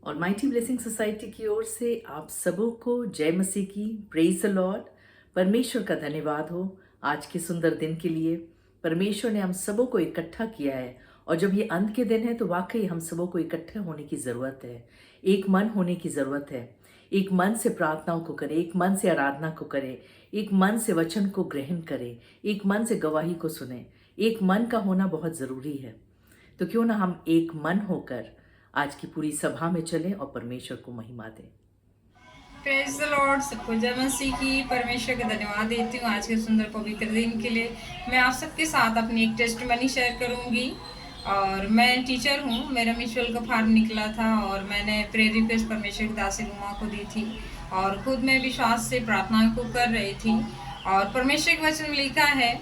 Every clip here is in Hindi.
ऑलमाइटी ब्लेसिंग सोसाइटी की ओर से आप सबों को जय मसीह की। Praise the Lord. परमेश्वर का धन्यवाद हो आज के सुंदर दिन के लिए। परमेश्वर ने हम सबों को इकट्ठा किया है और जब ये अंत के दिन है तो वाकई हम सबों को इकट्ठे होने की ज़रूरत है। एक मन होने की ज़रूरत है। एक मन से प्रार्थनाओं को करें, एक मन से आराधना को करें, एक मन से वचन को ग्रहण करें, एक मन से गवाही को सुने। एक मन का होना बहुत ज़रूरी है। तो क्यों ना हम एक मन होकर आज की पूरी सभा में चलें और परमेश्वर को महिमा दें। Praise the Lord. सबको जय मसीह की। परमेश्वर का धन्यवाद देती हूँ आज के सुंदर पवित्र दिन के लिए। मैं आप सबके साथ अपनी एक टेस्टमनी शेयर करूँगी। और मैं टीचर हूँ, मेरा म्यूचुअल का फॉर्म निकला था और मैंने प्रेयर रिक्वेस्ट परमेश्वर की दासी रुमा को दी थी और खुद मैं विश्वास से प्रार्थना को कर रही थी। और परमेश्वर के वचन में लिखा है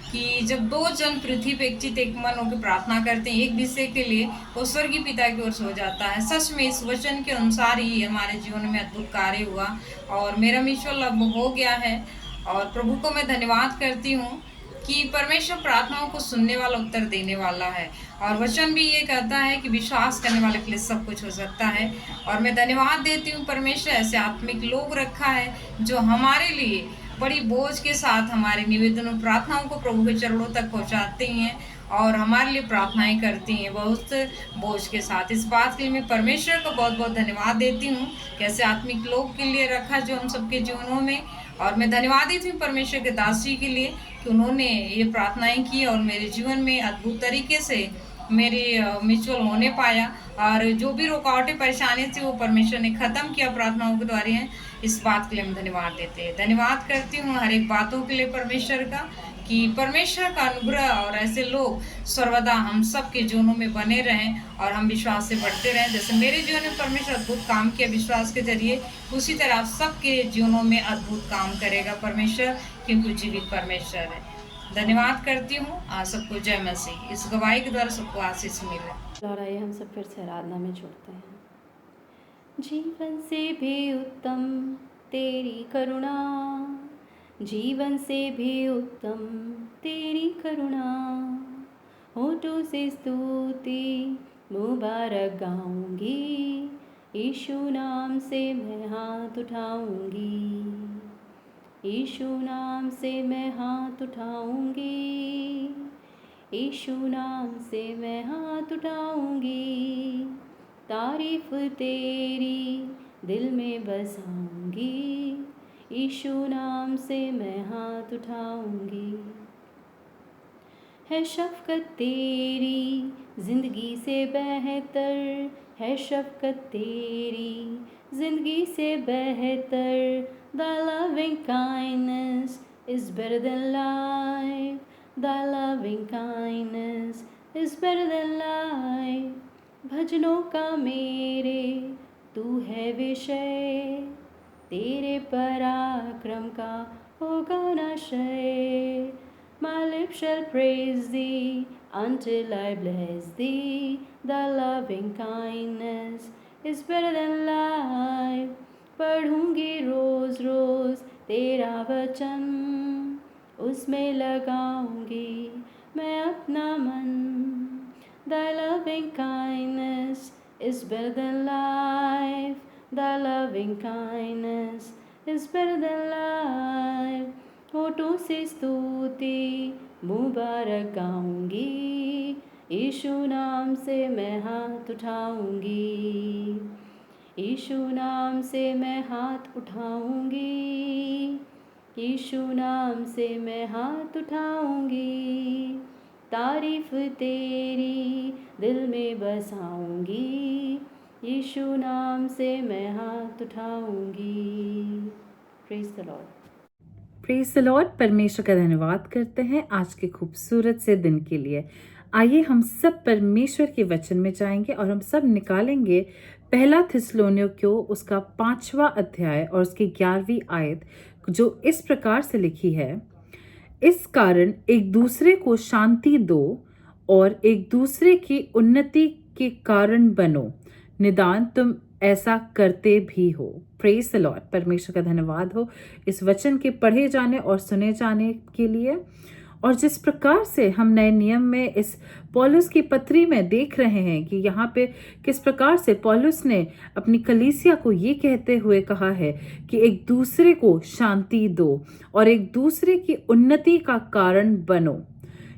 कि जब दो जन पृथ्वी पे एक चित एक मन होकर प्रार्थना करते हैं एक विषय के लिए, वो स्वर्गीय पिता की ओर से हो जाता है। सच में इस वचन के अनुसार ही हमारे जीवन में अद्भुत कार्य हुआ और मेरा म्यूचुअल अब हो गया है। और प्रभु को मैं धन्यवाद करती हूँ कि परमेश्वर प्रार्थनाओं को सुनने वाला, उत्तर देने वाला है। और वचन भी ये कहता है कि विश्वास करने वाले के लिए सब कुछ हो सकता है। और मैं धन्यवाद देती हूँ, परमेश्वर ऐसे आत्मिक लोग रखा है जो हमारे लिए बड़ी बोझ के साथ हमारे निवेदनों प्रार्थनाओं को प्रभु के चरणों तक पहुंचाते हैं और हमारे लिए प्रार्थनाएं करती हैं बहुत बोझ के साथ। इस बात के लिए मैं परमेश्वर को बहुत बहुत धन्यवाद देती हूँ कि ऐसे आत्मिक लोग के लिए रखा जो हम सबके जीवनों में। और मैं धन्यवाद देती हूँ परमेश्वर के दास जी के लिए कि उन्होंने ये प्रार्थनाएं की और मेरे जीवन में अद्भुत तरीके से मेरे म्यूचुअल होने पाया। और जो भी रुकावटें परेशानी थी वो परमेश्वर ने ख़त्म किया प्रार्थनाओं के द्वारा हैं। इस बात के लिए हम धन्यवाद देते हैं। धन्यवाद करती हूँ हर एक बातों के लिए परमेश्वर का, कि परमेश्वर का अनुग्रह और ऐसे लोग सर्वदा हम सब के जीवनों में बने रहें और हम विश्वास से बढ़ते रहें। जैसे मेरे जीवन में परमेश्वर अद्भुत काम किया विश्वास के जरिए, उसी तरह आप सबके जीवनों में अद्भुत काम करेगा परमेश्वर, क्योंकि जीवित परमेश्वर है। धन्यवाद करती हूँ। आप सबको जय मसीह। इस गवाही के द्वारा सबको आशीष मिले। और आइए हम सब फिर से आराधना में जुड़ते हैं। जीवन से भी उत्तम तेरी करुणा, जीवन से भी उत्तम तेरी करुणा, होठों से स्तुति मुबारक गाऊंगी, यीशु नाम से मैं हाथ उठाऊंगी, यीशु नाम से मैं हाथ उठाऊंगी, यीशु नाम से मैं हाथ उठाऊंगी, तारीफ तेरी दिल में बसाऊंगी, यीशु नाम से मैं हाथ उठाऊंगी। है शफ़क़त तेरी ज़िंदगी से बेहतर, है शफ़क़त तेरी ज़िंदगी से बेहतर, Thy loving kindness is better than life, Thy loving kindness is better than life. भजनों का मेरे तू है विषय, तेरे पराक्रम का होगा नाशय। My lips shall praise thee until I bless thee. Thy loving kindness is better than life. पढ़ूंगी रोज रोज तेरा वचन, उसमें लगाऊंगी मैं अपना मन। Thy loving kindness is better than life. Thy loving kindness is better than life. होठों से स्तुति मुबारक गाऊंगी, यीशु नाम से मैं हाथ उठाऊंगी, यीशु नाम से मैं हाथ उठाऊंगी, यीशु नाम से मैं हाथ उठाऊंगी, तारीफ तेरी दिल में बसाऊंगी, यीशु नाम से मैं हाथ उठाऊंगी। Praise the Lord. Praise the Lord. परमेश्वर का धन्यवाद करते हैं आज के खूबसूरत से दिन के लिए। आइए हम सब परमेश्वर के वचन में जाएंगे और हम सब निकालेंगे पहला थिस्सलुनीकियों उसका 5वां अध्याय और उसकी 11वीं आयत, जो इस प्रकार से लिखी है, इस कारण एक दूसरे को शांति दो और एक दूसरे की उन्नति के कारण बनो, निदान तुम ऐसा करते भी हो। Praise the Lord. परमेश्वर का धन्यवाद हो इस वचन के पढ़े जाने और सुने जाने के लिए। और जिस प्रकार से हम नए नियम में इस पौलुस की पत्री में देख रहे हैं कि यहाँ पे किस प्रकार से पौलुस ने अपनी कलीसिया को ये कहते हुए कहा है कि एक दूसरे को शांति दो और एक दूसरे की उन्नति का कारण बनो।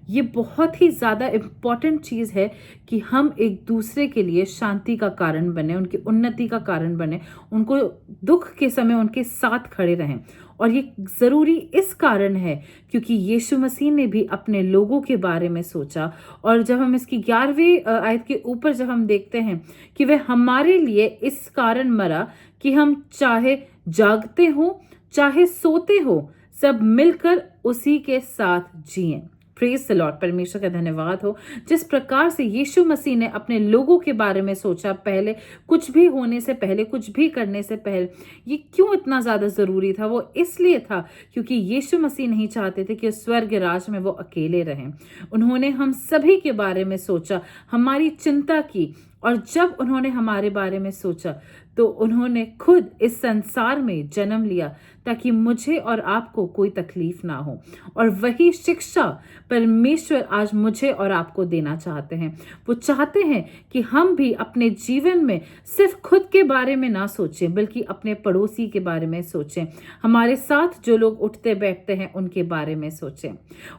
ये बहुत ही ज़्यादा इम्पॉर्टेंट चीज़ है कि हम एक दूसरे के लिए शांति का कारण बने, उनकी उन्नति का कारण बने, उनको दुख के समय उनके साथ खड़े रहें। और ये ज़रूरी इस कारण है क्योंकि यीशु मसीह ने भी अपने लोगों के बारे में सोचा। और जब हम इसकी 11वीं आयत के ऊपर जब हम देखते हैं कि वह हमारे लिए इस कारण मरा कि हम चाहे जागते हो चाहे सोते हो सब मिलकर उसी के साथ जिएं। प्रेज द लॉर्ड, परमेश्वर का धन्यवाद हो। जिस प्रकार से यीशु मसीह ने अपने लोगों के बारे में सोचा, पहले कुछ भी होने से पहले, कुछ भी करने से पहले, ये क्यों इतना ज़्यादा ज़रूरी था? वो इसलिए था क्योंकि यीशु मसीह नहीं चाहते थे कि स्वर्ग राज में वो अकेले रहें। उन्होंने हम सभी के बारे में सोचा, हमारी चिंता की, और जब उन्होंने हमारे बारे में सोचा तो उन्होंने खुद इस संसार में जन्म लिया ताकि मुझे और आपको कोई तकलीफ ना हो। और वही शिक्षा परमेश्वर आज मुझे और आपको देना चाहते हैं। वो चाहते हैं कि हम भी अपने जीवन में सिर्फ खुद के बारे में ना सोचें बल्कि अपने पड़ोसी के बारे में सोचें, हमारे साथ जो लोग उठते बैठते हैं उनके बारे में सोचें।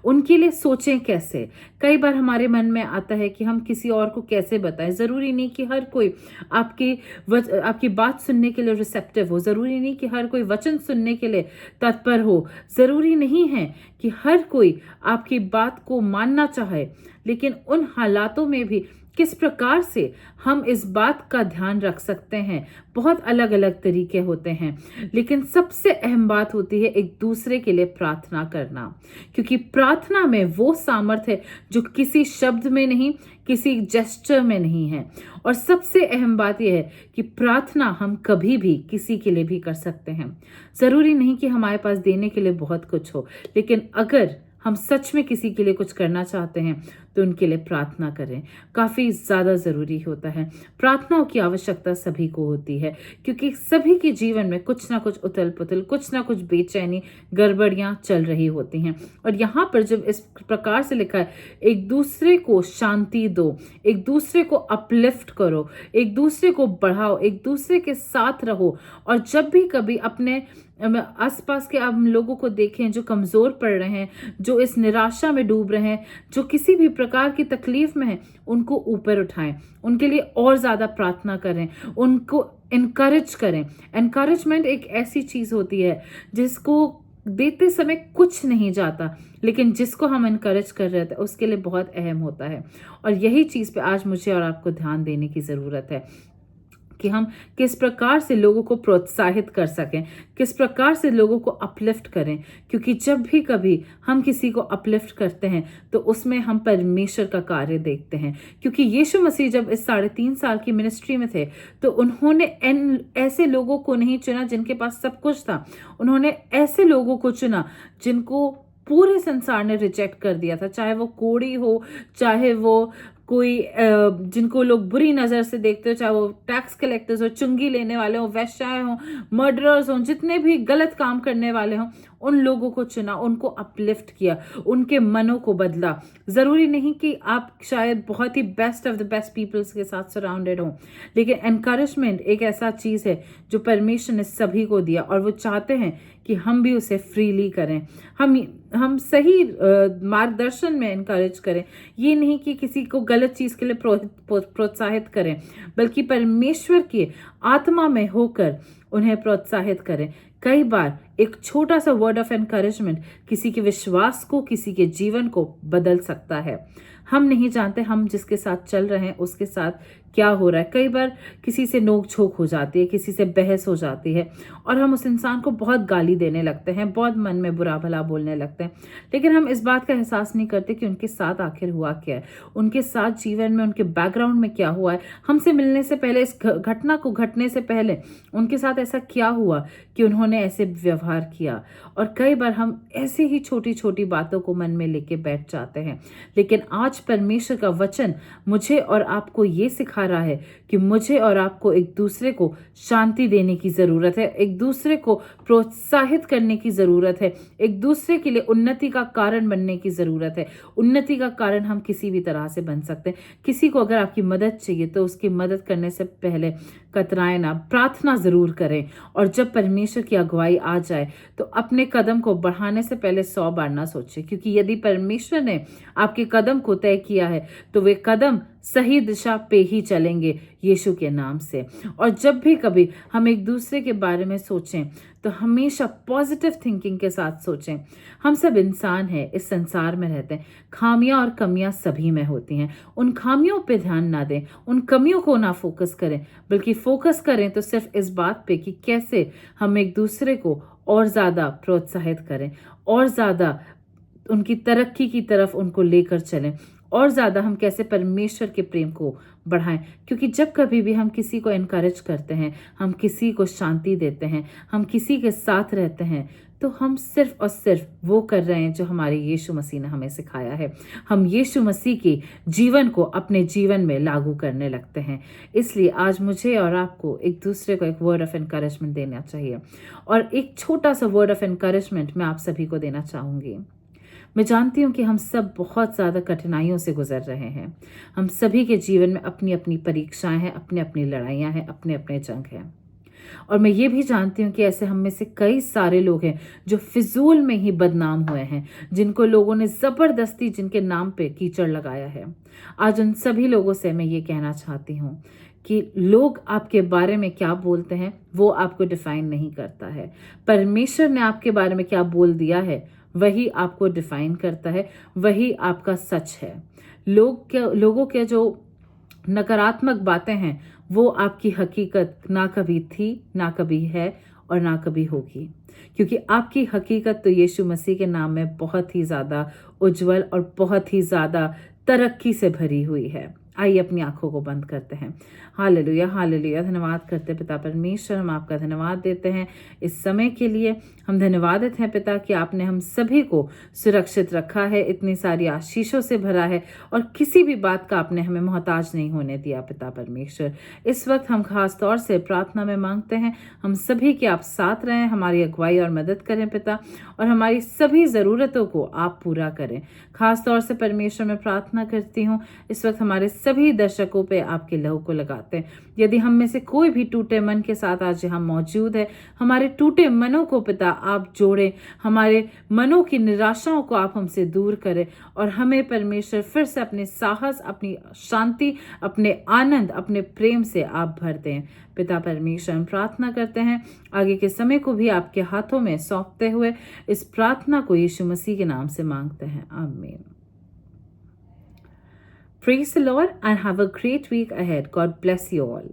उनके लिए सोचें कैसे? कई बार हमारे मन में आता है कि हम किसी और को कैसे बताएं। ज़रूरी नहीं कि हर कोई आपकी बात सुनने के लिए रिसेप्टिव हो, ज़रूरी नहीं कि हर कोई वचन सुनने के लिए तत्पर हो, ज़रूरी नहीं है कि हर कोई आपकी बात को मानना चाहे, लेकिन उन हालातों में भी किस प्रकार से हम इस बात का ध्यान रख सकते हैं, बहुत अलग अलग तरीके होते हैं। लेकिन सबसे अहम बात होती है एक दूसरे के लिए प्रार्थना करना, क्योंकि प्रार्थना में वो सामर्थ्य है जो किसी शब्द में नहीं, किसी जेस्चर में नहीं है। और सबसे अहम बात यह है कि प्रार्थना हम कभी भी किसी के लिए भी कर सकते हैं। ज़रूरी नहीं कि हमारे पास देने के लिए बहुत कुछ हो, लेकिन अगर हम सच में किसी के लिए कुछ करना चाहते हैं तो उनके लिए प्रार्थना करें। काफ़ी ज़्यादा ज़रूरी होता है। प्रार्थनाओं की आवश्यकता सभी को होती है क्योंकि सभी के जीवन में कुछ ना कुछ उथल पुथल, कुछ ना कुछ बेचैनी, गड़बड़ियाँ चल रही होती हैं। और यहाँ पर जब इस प्रकार से लिखा है एक दूसरे को शांति दो, एक दूसरे को अपलिफ्ट करो, एक दूसरे को बढ़ाओ, एक दूसरे के साथ रहो। और जब भी कभी अपने आसपास के आप लोगों को देखें जो कमज़ोर पड़ रहे हैं, जो इस निराशा में डूब रहे हैं, जो किसी भी प्रकार की तकलीफ में हैं, उनको ऊपर उठाएं, उनके लिए और ज़्यादा प्रार्थना करें, उनको इनकरेज करें। एनकरेजमेंट एक ऐसी चीज़ होती है जिसको देते समय कुछ नहीं जाता, लेकिन जिसको हम इनकरेज कर रहे थे उसके लिए बहुत अहम होता है। और यही चीज़ पे आज मुझे और आपको ध्यान देने की ज़रूरत है कि हम किस प्रकार से लोगों को प्रोत्साहित कर सकें, किस प्रकार से लोगों को अपलिफ्ट करें। क्योंकि जब भी कभी हम किसी को अपलिफ्ट करते हैं तो उसमें हम परमेश्वर का कार्य देखते हैं। क्योंकि यीशु मसीह जब इस 3.5 साल की मिनिस्ट्री में थे तो उन्होंने ऐसे लोगों को नहीं चुना जिनके पास सब कुछ था, उन्होंने ऐसे लोगों को चुना जिनको पूरे संसार ने रिजेक्ट कर दिया था, चाहे वो कोढ़ी हो, चाहे वो कोई जिनको लोग बुरी नज़र से देखते हो, चाहे वो टैक्स कलेक्टर्स हो, चुंगी लेने वाले हो, वैश्याए हों, मर्डरर्स हों, जितने भी गलत काम करने वाले हों, उन लोगों को चुना, उनको अपलिफ्ट किया, उनके मनों को बदला। ज़रूरी नहीं कि आप शायद बहुत ही best of the best peoples के साथ सराउंडेड हों, लेकिन एनकरेजमेंट एक ऐसा चीज़ है जो परमेश्वर ने सभी को दिया और वो चाहते हैं कि हम भी उसे फ्रीली करें, हम सही मार्गदर्शन में इनकरेज करें। ये नहीं कि किसी को गलत चीज़ के लिए प्रोत्साहित करें, बल्कि परमेश्वर की आत्मा में होकर उन्हें प्रोत्साहित करें। कई बार एक छोटा सा वर्ड ऑफ एनकरेजमेंट किसी के विश्वास को, किसी के जीवन को बदल सकता है। हम नहीं जानते हम जिसके साथ चल रहे हैं उसके साथ क्या हो रहा है। कई बार किसी से नोक झोंक हो जाती है, किसी से बहस हो जाती है और हम उस इंसान को बहुत गाली देने लगते हैं, बहुत मन में बुरा भला बोलने लगते हैं, लेकिन हम इस बात का एहसास नहीं करते कि उनके साथ आखिर हुआ क्या है, उनके साथ जीवन में, उनके बैकग्राउंड में क्या हुआ है। हमसे मिलने से पहले, इस घटना को घटने से पहले उनके साथ ऐसा क्या हुआ कि उन्होंने उन्होंने ऐसे व्यवहार किया। और कई बार हम ऐसी ही छोटी छोटी बातों को मन में लेके बैठ जाते हैं, लेकिन आज परमेश्वर का वचन मुझे और आपको ये सिखा रहा है कि मुझे और आपको एक दूसरे को शांति देने की ज़रूरत है, एक दूसरे को प्रोत्साहित करने की ज़रूरत है, एक दूसरे के लिए उन्नति का कारण बनने की ज़रूरत है। उन्नति का कारण हम किसी भी तरह से बन सकते हैं। किसी को अगर आपकी मदद चाहिए तो उसकी मदद करने से पहले कतराएं ना, प्रार्थना ज़रूर करें। और जब परमेश्वर की अगुवाई आ जाए तो अपने कदम को बढ़ाने से पहले 100 बार ना सोचें, क्योंकि यदि परमेश्वर ने आपके कदम को तय किया है तो वे कदम सही दिशा पे ही चलेंगे यीशु के नाम से। और जब भी कभी हम एक दूसरे के बारे में सोचें तो हमेशा पॉजिटिव थिंकिंग के साथ सोचें। हम सब इंसान हैं, इस संसार में रहते हैं, खामियां और कमियां सभी में होती हैं। उन खामियों पे ध्यान ना दें, उन कमियों को ना फोकस करें, बल्कि फोकस करें तो सिर्फ इस बात पे कि कैसे हम एक दूसरे को और ज़्यादा प्रोत्साहित करें, और ज़्यादा उनकी तरक्की की तरफ उनको लेकर चलें, और ज़्यादा हम कैसे परमेश्वर के प्रेम को बढ़ाएं। क्योंकि जब कभी भी हम किसी को इनकरेज करते हैं, हम किसी को शांति देते हैं, हम किसी के साथ रहते हैं, तो हम सिर्फ और सिर्फ वो कर रहे हैं जो हमारे यीशु मसीह ने हमें सिखाया है। हम यीशु मसीह के जीवन को अपने जीवन में लागू करने लगते हैं। इसलिए आज मुझे और आपको एक दूसरे को एक वर्ड ऑफ एनकरेजमेंट देना चाहिए। और एक छोटा सा वर्ड ऑफ एनकरेजमेंट मैं आप सभी को देना चाहूँगी। मैं जानती हूँ कि हम सब बहुत ज़्यादा कठिनाइयों से गुजर रहे हैं। हम सभी के जीवन में अपनी अपनी परीक्षाएं हैं, अपनी अपनी लड़ाइयाँ हैं, अपने अपने जंग हैं। और मैं ये भी जानती हूँ कि ऐसे हम में से कई सारे लोग हैं जो फिजूल में ही बदनाम हुए हैं, जिनको लोगों ने ज़बरदस्ती जिनके नाम पे कीचड़ लगाया है। आज उन सभी लोगों से मैं ये कहना चाहती हूँ कि लोग आपके बारे में क्या बोलते हैं वो आपको डिफाइन नहीं करता है। परमेश्वर ने आपके बारे में क्या बोल दिया है वही आपको डिफाइन करता है, वही आपका सच है। लोगों के जो नकारात्मक बातें हैं वो आपकी हकीकत ना कभी थी, ना कभी है और ना कभी होगी, क्योंकि आपकी हकीकत तो यीशु मसीह के नाम में बहुत ही ज़्यादा उज्जवल और बहुत ही ज़्यादा तरक्की से भरी हुई है। आइए अपनी आंखों को बंद करते हैं। Hallelujah, hallelujah. धन्यवाद करते पिता परमेश्वर, हम आपका धन्यवाद देते हैं इस समय के लिए। हम धन्यवादित हैं पिता कि आपने हम सभी को सुरक्षित रखा है, इतनी सारी आशीषों से भरा है और किसी भी बात का आपने हमें मोहताज नहीं होने दिया पिता परमेश्वर। इस वक्त हम खास तौर से प्रार्थना में मांगते हैं हम सभी के आप साथ रहें, हमारी अगुवाई और मदद करें पिता, और हमारी सभी ज़रूरतों को आप पूरा करें। खास तौर से परमेश्वर मैं प्रार्थना करती हूँ इस वक्त हमारे सभी दर्शकों पे आपके लहू को लगाते हैं। यदि हम में से कोई भी टूटे मन के साथ आज यहाँ मौजूद है, हमारे टूटे मनों को पिता आप जोड़ें, हमारे मनों की निराशाओं को आप हमसे दूर करें और हमें परमेश्वर फिर से अपने साहस, अपनी शांति, अपने आनंद, अपने प्रेम से आप भर दें पिता परमेश्वर। हम प्रार्थना करते हैं आगे के समय को भी आपके हाथों में सौंपते हुए इस प्रार्थना को यीशु मसीह के नाम से मांगते हैं, आमीन। Praise the Lord and have a great week ahead. God bless you all.